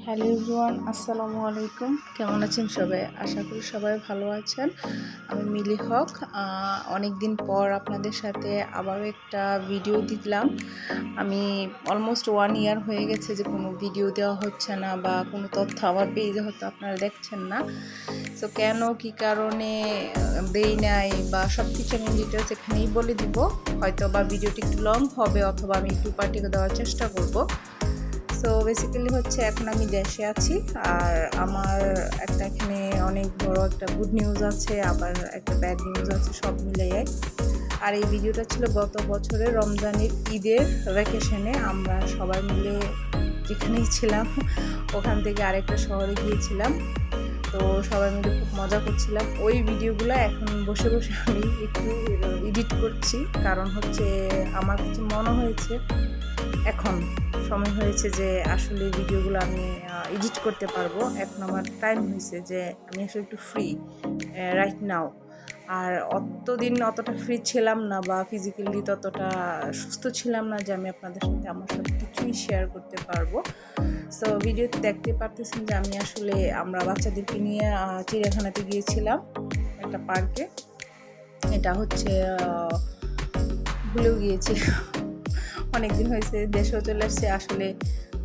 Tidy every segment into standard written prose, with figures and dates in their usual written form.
Hello everyone, আসসালামু আলাইকুম। কেমন আছেন সবাই? আশা করি সবাই ভালো আছেন। আমি মিলি হক। অনেক দিন পর আপনাদের সাথে আবারও একটা ভিডিও দিলাম। আমি অলমোস্ট 1 ইয়ার হয়ে গেছে যে কোনো ভিডিও দেওয়া হচ্ছে না বা কোনো তথ্য আমার পেজে হয়তো আপনারা দেখছেন না। সো কেন কী কারণে দেই নাই বা সব কিছু আমি ডিটেলস এখানেই বলে দিব। হয়তো বা ভিডিওটি একটু লং হবে অথবা আমি একটু পার্টিকে দেওয়ার চেষ্টা করব। সো বেসিক্যালি হচ্ছে এখন আমি দেশে আছি, আর আমার একটা এখানে অনেক বড় একটা গুড নিউজ আছে, আবার একটা ব্যাড নিউজ আছে, সব মিলিয়ে। আর এই ভিডিওটা ছিল গত বছরের রমজানের ঈদের ভ্যাকেশনে আমরা সবাই মিলে যেখানেই ছিলাম ওখান থেকে আরেকটা শহরে গিয়েছিলাম। তো সবাই মিলে খুব মজা করছিলাম। ওই ভিডিওগুলো এখন বসে বসে আমি একটু এডিট করছি, কারণ হচ্ছে আমার কাছে মনে হয়েছে এখন সময় হয়েছে যে আসলে ভিডিওগুলো আমি এডিট করতে পারবো। এখন আমার টাইম হয়েছে যে আমি আসলে একটু ফ্রি রাইট নাও। আর অতটা ফ্রি ছিলাম না বা ফিজিক্যালি ততটা সুস্থ ছিলাম না যে আমি আপনাদের সাথে আমার সব কিছুই শেয়ার করতে পারবো। সো ভিডিওতে দেখতে পারতেছেন যে আমি আসলে আমরা বাচ্চাদেরকে নিয়ে চিড়িয়াখানাতে গিয়েছিলাম, একটা পার্কে। এটা হচ্ছে ভুলেও গিয়েছি, অনেকদিন হয়েছে, দেশেও চলে আসছে। আসলে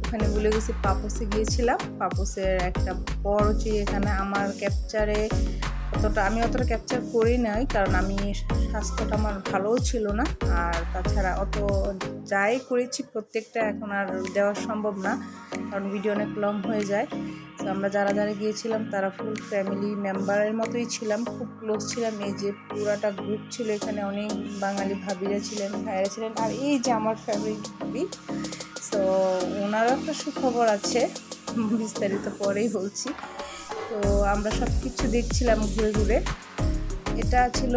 ওখানে ভুলে গেছি, পাপোসে গিয়েছিলাম। পাপোসের একটা বড় চিড়িয়াখানা আমার ক্যাপচারে আমি অতটা ক্যাপচার করি নাই, কারণ আমি স্বাস্থ্যটা আমার ভালোও ছিল না। আর তাছাড়া অত যাই করেছি প্রত্যেকটা এখন আর দেওয়া সম্ভব না, কারণ ভিডিও অনেক লং হয়ে যায়। তো আমরা যারা যারা গিয়েছিলাম তারা ফুল ফ্যামিলি মেম্বারের মতোই ছিলাম, খুব ক্লোজ ছিলাম। এই যে পুরাটা গ্রুপ ছিল, এখানে অনেক বাঙালি ভাবিরা ছিলেন, ভাইরা ছিলেন, আর এই যে আমার ফেভারিট ভাবি। তো ওনারও একটা সুখবর আছে, বিস্তারিত পরেই বলছি। তো আমরা সব কিছু দেখছিলাম ঘুরে ঘুরে। এটা ছিল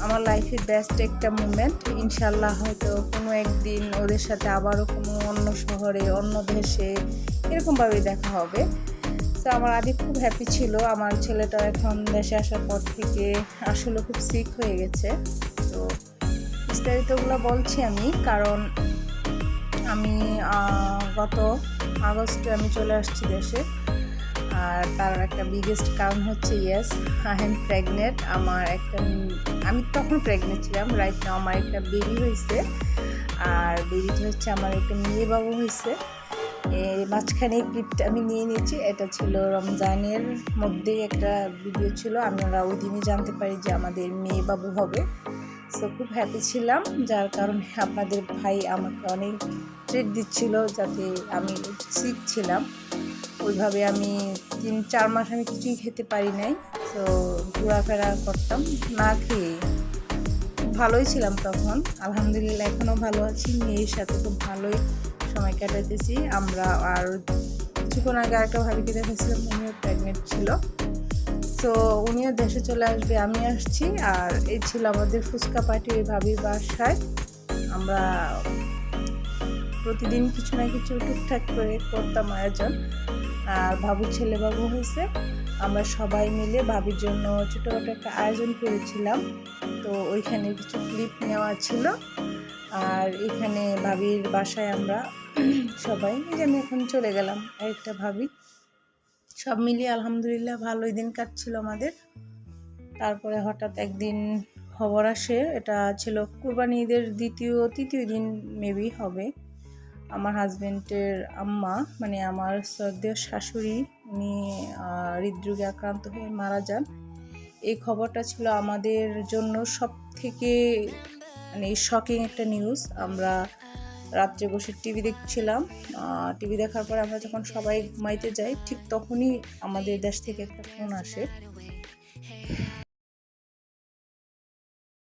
আমার লাইফের বেস্ট একটা মুমেন্ট। ইনশাল্লাহ হয়তো কোনো একদিন ওদের সাথে আবারও কোনো অন্য শহরে, অন্য দেশে এরকমভাবেই দেখা হবে। তো আমার আদি খুব হ্যাপি ছিল। আমার ছেলেটা এখন দেশে আসার পর থেকে আসলে খুব সিক হয়ে গেছে। তো বিস্তারিতগুলো বলছি আমি, কারণ আমি গত আগস্টে আমি চলে আসছি দেশে। আর তার একটা বিগেস্ট কারণ হচ্ছে আই এম প্রেগনেন্ট। আমি তখন প্রেগনেন্ট ছিলাম। রাইট নাও আমার একটা বেবি হয়েছে, আর বেবিটা হচ্ছে আমার একটা মেয়ে বাবু হয়েছে। মাঝখানে এই ক্লিপটা আমি নিয়ে নিয়েছি। এটা ছিল রমজানের মধ্যেই একটা ভিডিও ছিল, আমরা ওই দিনই জানতে পারি যে আমাদের মেয়ে বাবু হবে। সো খুব হ্যাপি ছিলাম, যার কারণে আপনাদের ভাই আমাকে অনেক ট্রিট দিচ্ছিল, যাতে আমি সিক ছিলাম। ওইভাবে আমি 3-4 মাস আমি কিছুই খেতে পারি নাই। তো ঘোরাফেরা করতাম না খেয়ে, ভালোই ছিলাম তখন। আলহামদুলিল্লাহ এখনও ভালো আছি, মেয়ের সাথে খুব ভালোই সময় কাটাতেছি আমরা। আর কিছুক্ষণ আগে আরেকটা ভাবিকে দেখেছিলাম, উনিও প্রেগনেন্ট ছিল। তো উনিও দেশে চলে আসবে, আমি আসছি। আর এই ছিল আমাদের ফুচকা পার্টি ওই ভাবির বাসায়। আমরা প্রতিদিন কিছু না কিছু টুকটাক করে করতাম আয়োজন। আর বাবুর ছেলে বাবু হয়েছে, আমরা সবাই মিলে ভাবির জন্য ছোটোখাটো একটা আয়োজন করেছিলাম। তো ওইখানে কিছু ক্লিপ নেওয়া ছিল। আর এখানে ভাবির বাসায় আমরা সবাই, যে আমি এখন চলে গেলাম আরেকটা ভাবি, সব মিলিয়ে আলহামদুলিল্লাহ ভালোই দিন কাটছিল আমাদের। তারপরে হঠাৎ একদিন খবর আসে, এটা ছিল কুরবানি ঈদের তৃতীয় দিন মেবি হবে। আমার হাজব্যান্ডের আম্মা, মানে আমার শ্রদ্ধেয় শাশুড়ি, উনি হৃদরোগে আক্রান্ত হয়ে মারা যান। এই খবরটা ছিল আমাদের জন্য সব থেকে মানে শকিং একটা নিউজ। আমরা রাত্রে বসে টিভি দেখছিলাম। টিভি দেখার পর আমরা যখন সবাই ঘুমাইতে যাই, ঠিক তখনই আমাদের দেশ থেকে একটা ফোন আসে।